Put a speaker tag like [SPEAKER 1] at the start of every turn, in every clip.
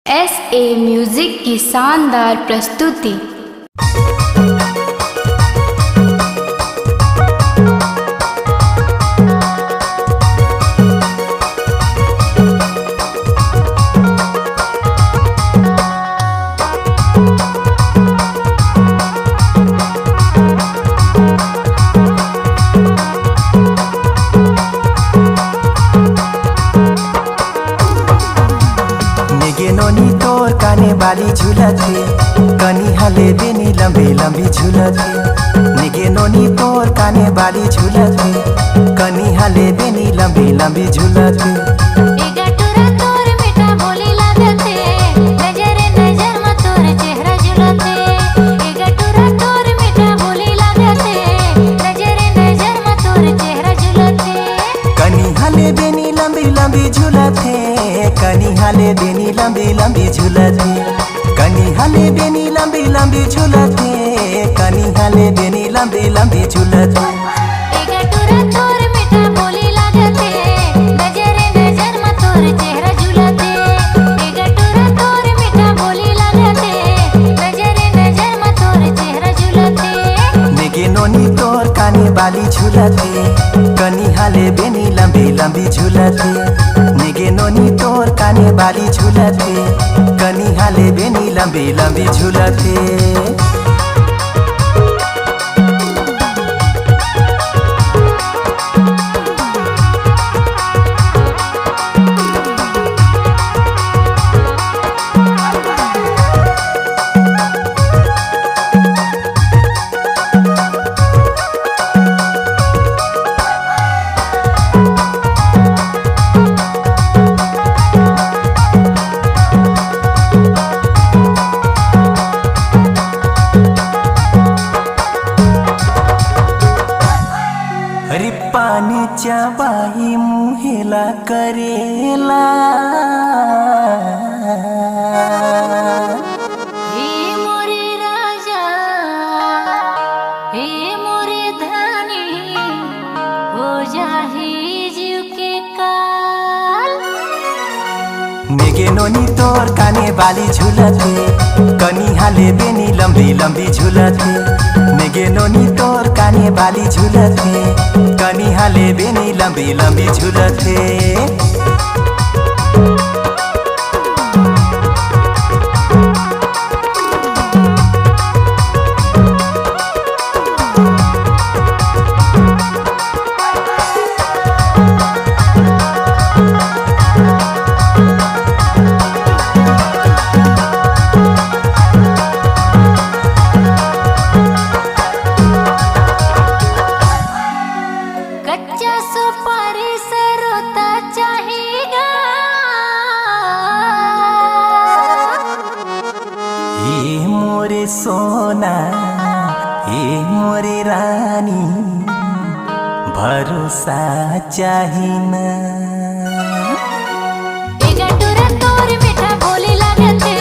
[SPEAKER 1] SA music की शानदार प्रस्तुति।
[SPEAKER 2] नोनी तोर काने बाली झूलथे कनी हले बेनी लंबी लंबी झूलथे। निगे नोनी तोर काने बाली झूलथे कनी हले बेनी लंबी लंबी झूलथे।
[SPEAKER 3] तोर मीठा बोली लागथे नजर नजर में तोर चेहरा झूलथे। तोर मीठा बोली लागथे नजर नजर में तोर चेहरा झूलथे।
[SPEAKER 2] कनी हले बेनी लंबी लंबी झूलथे कनी हले बेनी लंबी लंबी झूलथे। कनी हले बेनी लंबी लंबी झूलथे कनी हले बेनी लंबी लंबी झूलथे।
[SPEAKER 3] तोर मीठा बोली लागथे नजर नजर में तोर चेहरा झूलथे। तोर मीठा बोली लागथे नजर नजर में तोर चेहरा झूलथे।
[SPEAKER 2] निगे नोनी तोर काने बाली झूलथे कनी हले बेनी लंबी लंबी झूलथे। निगे नोनी तोर काने बाली झूलथे कनी हले बेनी लंबी लंबी झूलथे। अरे पानी चबाई मुहेला करेला
[SPEAKER 3] हे मोरे राजा हे मोरे धनी हो जाही जीव के काल।
[SPEAKER 2] निगे नोनी तोर काने बाली झूलथे कनी हले बेनी लंबी लंबी झूलथे। निगे नोनी तोर काने बाली झूलथे कनी हले बेनी लंबी लंबी झूलथे।
[SPEAKER 3] कच्चा सुपारी से रोता चाहेगा
[SPEAKER 2] हे मोरे सोना हे मोरे रानी भरोसा चाहिना।
[SPEAKER 3] तोर मीठा बोली लागथे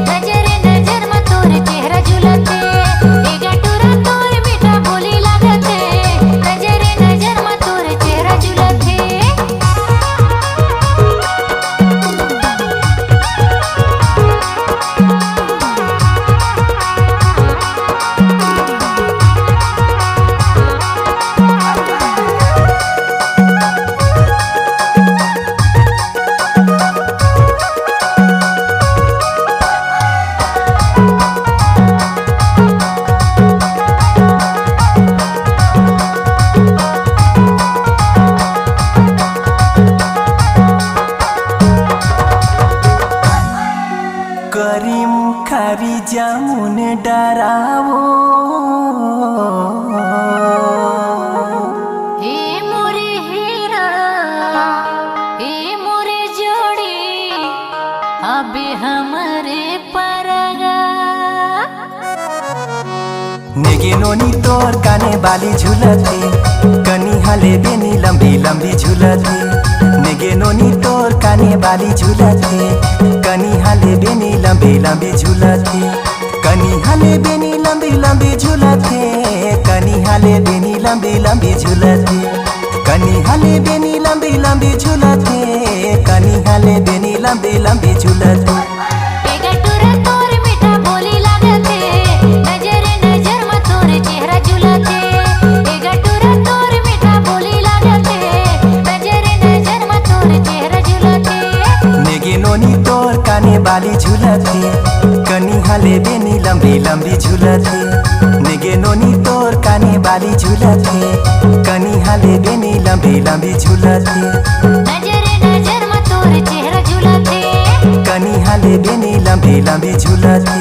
[SPEAKER 3] नजर नजर में तोर चेहरा झूलथे। तोर मीठा बोली लागथे नजर नजर में तोर चेहरा झूलथे।
[SPEAKER 2] करीम खारी जामुन डरावो
[SPEAKER 3] हे मोरे हीरा हे मोरे जोड़ी अबे हमरे परगा।
[SPEAKER 2] निगे नोनी तोर काने बाली झूलथे कनी हले बेनी लंबी लंबी झूलथे। निगे नोनी तोर काने बाली झूलथे कनी हले बेनी लंबी लंबी झूलथे। कनी हले बेनी लंबी लंबी झूलथे कनी हले बेनी लंबी लंबी झूलथे। कनी हले बेनी लंबी लंबी झूलथे कनी हले बेनी लंबी लंबी झूलथे। लंबी लंबी झूलथे नेगे नोनी तोर काने बाली झूलथे कनी हाले बेनी लंबी लंबी झूलथे
[SPEAKER 3] नजरे नजर में तोर चेहरा झूलथे
[SPEAKER 2] कनी हाले बेनी लंबी लंबी झूलथे